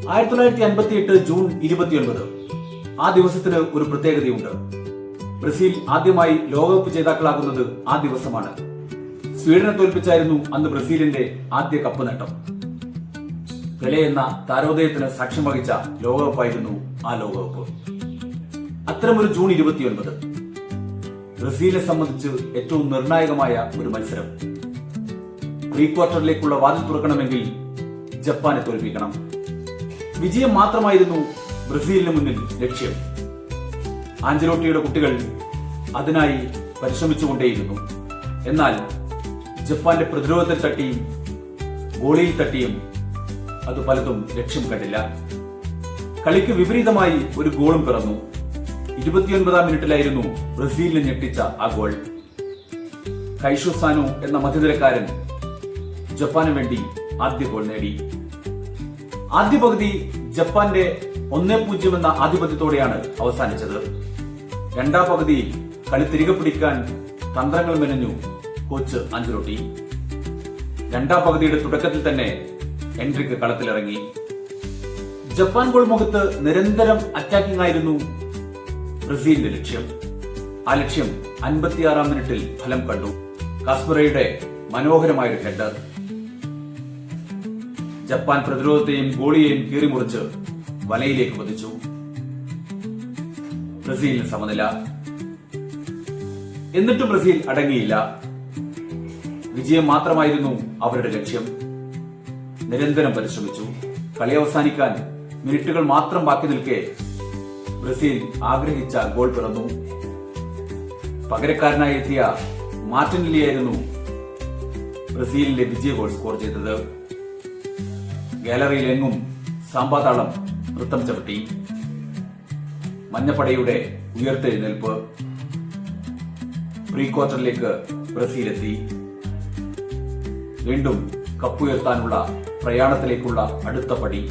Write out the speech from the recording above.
1958 June 29. ആ ദിവസത്തിന് ഒരു പ്രത്യേകതയുണ്ട്. ബ്രസീൽ ആദ്യമായി ലോകകപ്പ് ജേതാക്കളാകുന്നത് ആ ദിവസമാണ്. സ്വീഡനെ തോൽപ്പിച്ചായിരുന്നു അന്ന് ബ്രസീലിന്റെ ആദ്യ കപ്പ് നേട്ടം. പെലെ എന്ന താരോദയത്തിന് സാക്ഷ്യം വഹിച്ച ലോകകപ്പായിരുന്നു ആ ലോകകപ്പ്. അത്തരമൊരു ജൂൺ 29 ബ്രസീലിനെ സംബന്ധിച്ച് ഏറ്റവും നിർണായകമായ ഒരു മത്സരം. പ്രീ ക്വാർട്ടറിലേക്കുള്ള വാതിൽ തുറക്കണമെങ്കിൽ ജപ്പാനെ തോൽപ്പിക്കണം. വിജയം മാത്രമായിരുന്നു ബ്രസീലിന് മുന്നിൽ ലക്ഷ്യം. ആഞ്ചലോട്ടിയുടെ കുട്ടികൾ അതിനായി പരിശ്രമിച്ചുകൊണ്ടേയിരുന്നു. എന്നാൽ ജപ്പാന്റെ പ്രതിരോധത്തിൽ തട്ടിയും ഗോളിയിൽ തട്ടിയും അത് പലതും ലക്ഷ്യം കണ്ടില്ല. കളിക്ക് വിപരീതമായി ഒരു ഗോളും പിറന്നു. 29-ാം മിനിറ്റിലായിരുന്നു ബ്രസീലിനെ ഞെട്ടിച്ച ആ ഗോൾ. കൈഷോ സാനോ എന്ന മധ്യനിരക്കാരൻ ജപ്പാന് വേണ്ടി ആദ്യ ഗോൾ നേടി. ആദ്യ പകുതി ജപ്പാന്റെ 1-0 എന്ന ആധിപത്യത്തോടെയാണ് അവസാനിച്ചത്. രണ്ടാം പകുതിയിൽ കളി തിരികെ പിടിക്കാൻ തന്ത്രങ്ങൾ മെനഞ്ഞു കോച്ച് ആഞ്ചലോട്ടി. രണ്ടാം പകുതിയുടെ തുടക്കത്തിൽ തന്നെ എൻട്രിക്ക് കളത്തിലിറങ്ങി. ജപ്പാൻ ഗോൾ മുഖത്ത് നിരന്തരം അറ്റാക്കിംഗ് ആയിരുന്നു ബ്രസീലിന്റെ ലക്ഷ്യം. ആ ലക്ഷ്യം 56-ാം മിനിറ്റിൽ ഫലം കണ്ടു. കാസ്പറയുടെ മനോഹരമായൊരു ഹെഡർ ജപ്പാൻ പ്രതിരോധത്തെയും ഗോളിയെയും കീറിമുറിച്ച് വലയിലേക്ക് പതിച്ചു. ബ്രസീലിന് സമനില. എന്നിട്ടും ബ്രസീൽ അടങ്ങിയില്ല. വിജയം മാത്രമായിരുന്നു അവരുടെ ലക്ഷ്യം. നിരന്തരം പരിശ്രമിച്ചു. കളി അവസാനിക്കാൻ മിനിറ്റുകൾ മാത്രം ബാക്കി നിൽക്കെ ബ്രസീൽ ആഗ്രഹിച്ച ഗോൾ പിറന്നു. പകരക്കാരനായി എത്തിയ മാർട്ടിനെല്ലിയായിരുന്നു ബ്രസീലിന്റെ വിജയ ഗോൾ സ്കോർ ചെയ്തത്. ഗാലറിയിൽ എങ്ങും സാമ്പാതാളം നൃത്തം ചവിട്ടി. മഞ്ഞപ്പടയുടെ ഉയർത്തെഴുന്നേൽപ്പ്. പ്രീ ക്വാർട്ടറിലേക്ക് ബ്രസീൽ എത്തി. വീണ്ടും കപ്പുയർത്താനുള്ള പ്രയാണത്തിലേക്കുള്ള അടുത്ത പടി.